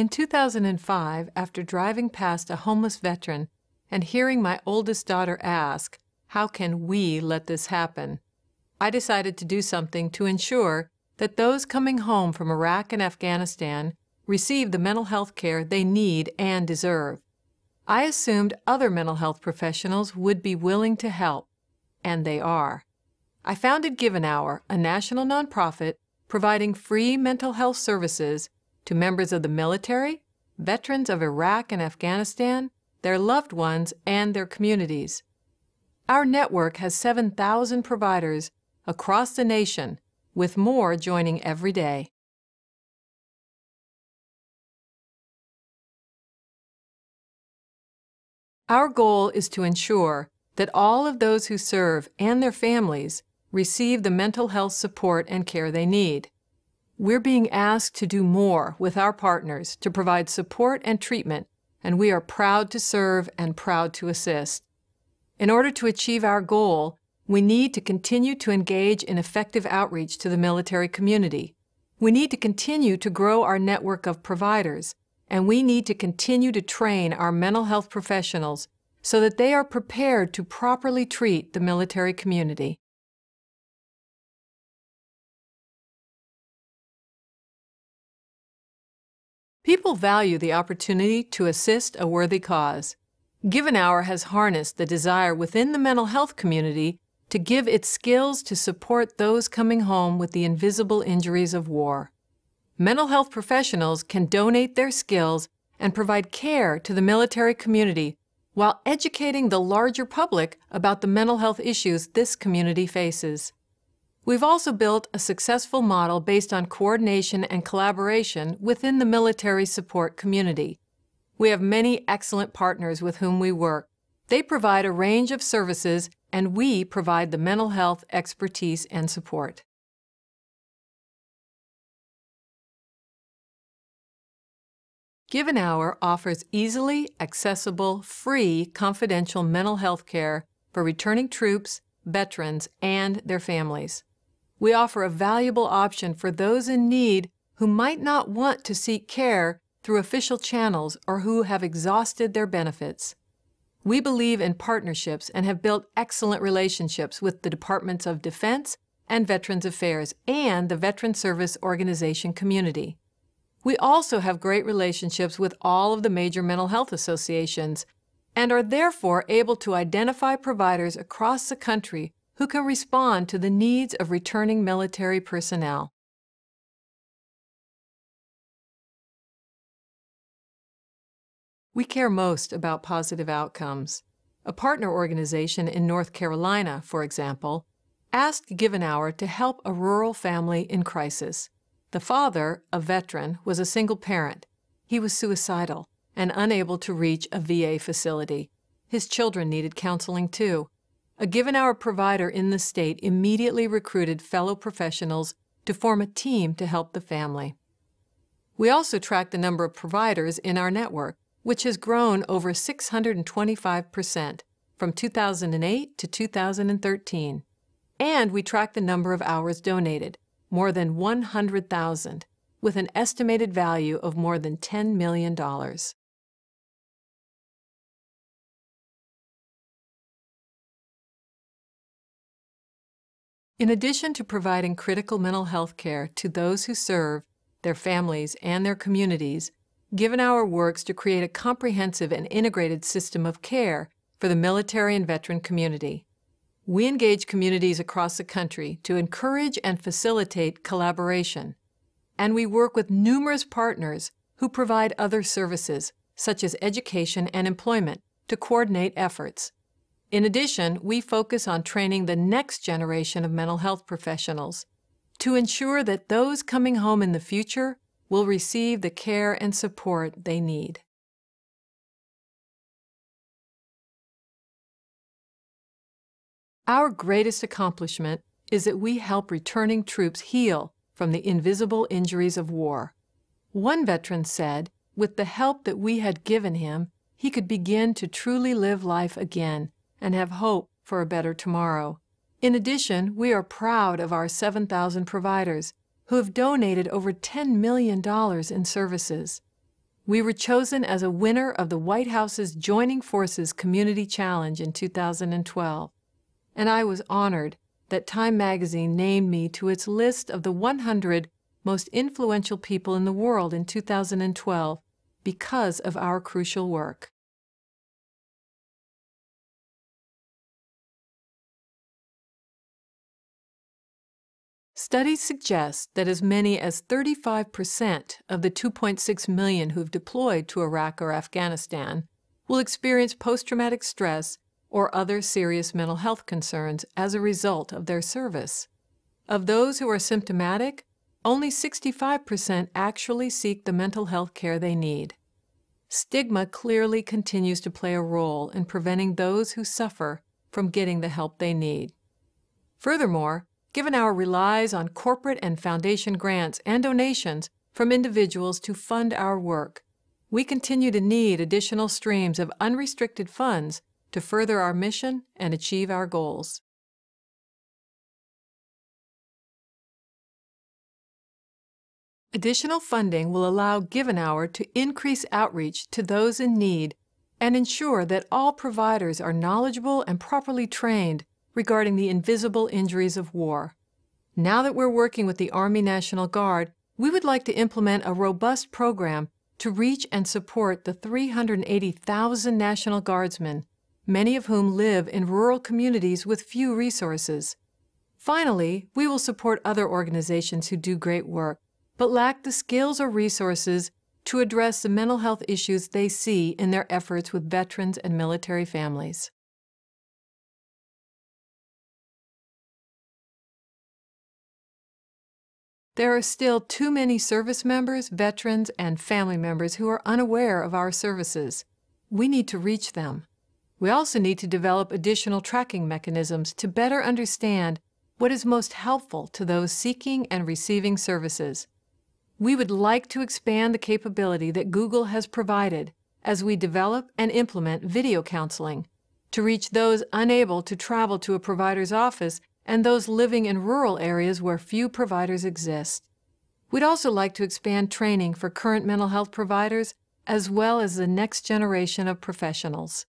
In 2005, after driving past a homeless veteran and hearing my oldest daughter ask, "How can we let this happen?" I decided to do something to ensure that those coming home from Iraq and Afghanistan receive the mental health care they need and deserve. I assumed other mental health professionals would be willing to help, and they are. I founded Give an Hour, a national nonprofit providing free mental health services to members of the military, veterans of Iraq and Afghanistan, their loved ones, and their communities. Our network has 7,000 providers across the nation, with more joining every day. Our goal is to ensure that all of those who serve and their families receive the mental health support and care they need. We're being asked to do more with our partners to provide support and treatment, and we are proud to serve and proud to assist. In order to achieve our goal, we need to continue to engage in effective outreach to the military community. We need to continue to grow our network of providers, and we need to continue to train our mental health professionals so that they are prepared to properly treat the military community. People value the opportunity to assist a worthy cause. Give an Hour has harnessed the desire within the mental health community to give its skills to support those coming home with the invisible injuries of war. Mental health professionals can donate their skills and provide care to the military community while educating the larger public about the mental health issues this community faces. We've also built a successful model based on coordination and collaboration within the military support community. We have many excellent partners with whom we work. They provide a range of services, and we provide the mental health expertise and support. Give an Hour offers easily accessible, free, confidential mental health care for returning troops, veterans, and their families. We offer a valuable option for those in need who might not want to seek care through official channels or who have exhausted their benefits. We believe in partnerships and have built excellent relationships with the Departments of Defense and Veterans Affairs and the Veteran Service Organization community. We also have great relationships with all of the major mental health associations and are therefore able to identify providers across the country who can respond to the needs of returning military personnel. We care most about positive outcomes. A partner organization in North Carolina, for example, asked Give an Hour to help a rural family in crisis. The father, a veteran, was a single parent. He was suicidal and unable to reach a VA facility. His children needed counseling too. A Give an Hour provider in the state immediately recruited fellow professionals to form a team to help the family. We also track the number of providers in our network, which has grown over 625% from 2008 to 2013. And we track the number of hours donated, more than 100,000, with an estimated value of more than $10 million. In addition to providing critical mental health care to those who serve, their families, and their communities, Give an Hour works to create a comprehensive and integrated system of care for the military and veteran community. We engage communities across the country to encourage and facilitate collaboration, and we work with numerous partners who provide other services, such as education and employment, to coordinate efforts. In addition, we focus on training the next generation of mental health professionals to ensure that those coming home in the future will receive the care and support they need. Our greatest accomplishment is that we help returning troops heal from the invisible injuries of war. One veteran said, with the help that we had given him, he could begin to truly live life again and have hope for a better tomorrow. In addition, we are proud of our 7,000 providers who have donated over $10 million in services. We were chosen as a winner of the White House's Joining Forces Community Challenge in 2012, and I was honored that Time magazine named me to its list of the 100 most influential people in the world in 2012 because of our crucial work. Studies suggest that as many as 35% of the 2.6 million who've deployed to Iraq or Afghanistan will experience post-traumatic stress or other serious mental health concerns as a result of their service. Of those who are symptomatic, only 65% actually seek the mental health care they need. Stigma clearly continues to play a role in preventing those who suffer from getting the help they need. Furthermore, given our relies on corporate and foundation grants and donations from individuals to fund our work, we continue to need additional streams of unrestricted funds to further our mission and achieve our goals. Additional funding will allow GivenHour to increase outreach to those in need and ensure that all providers are knowledgeable and properly trained regarding the invisible injuries of war. Now that we're working with the Army National Guard, we would like to implement a robust program to reach and support the 380,000 National Guardsmen, many of whom live in rural communities with few resources. Finally, we will support other organizations who do great work, but lack the skills or resources to address the mental health issues they see in their efforts with veterans and military families. There are still too many service members, veterans, and family members who are unaware of our services. We need to reach them. We also need to develop additional tracking mechanisms to better understand what is most helpful to those seeking and receiving services. We would like to expand the capability that Google has provided as we develop and implement video counseling to reach those unable to travel to a provider's office and those living in rural areas where few providers exist. We'd also like to expand training for current mental health providers as well as the next generation of professionals.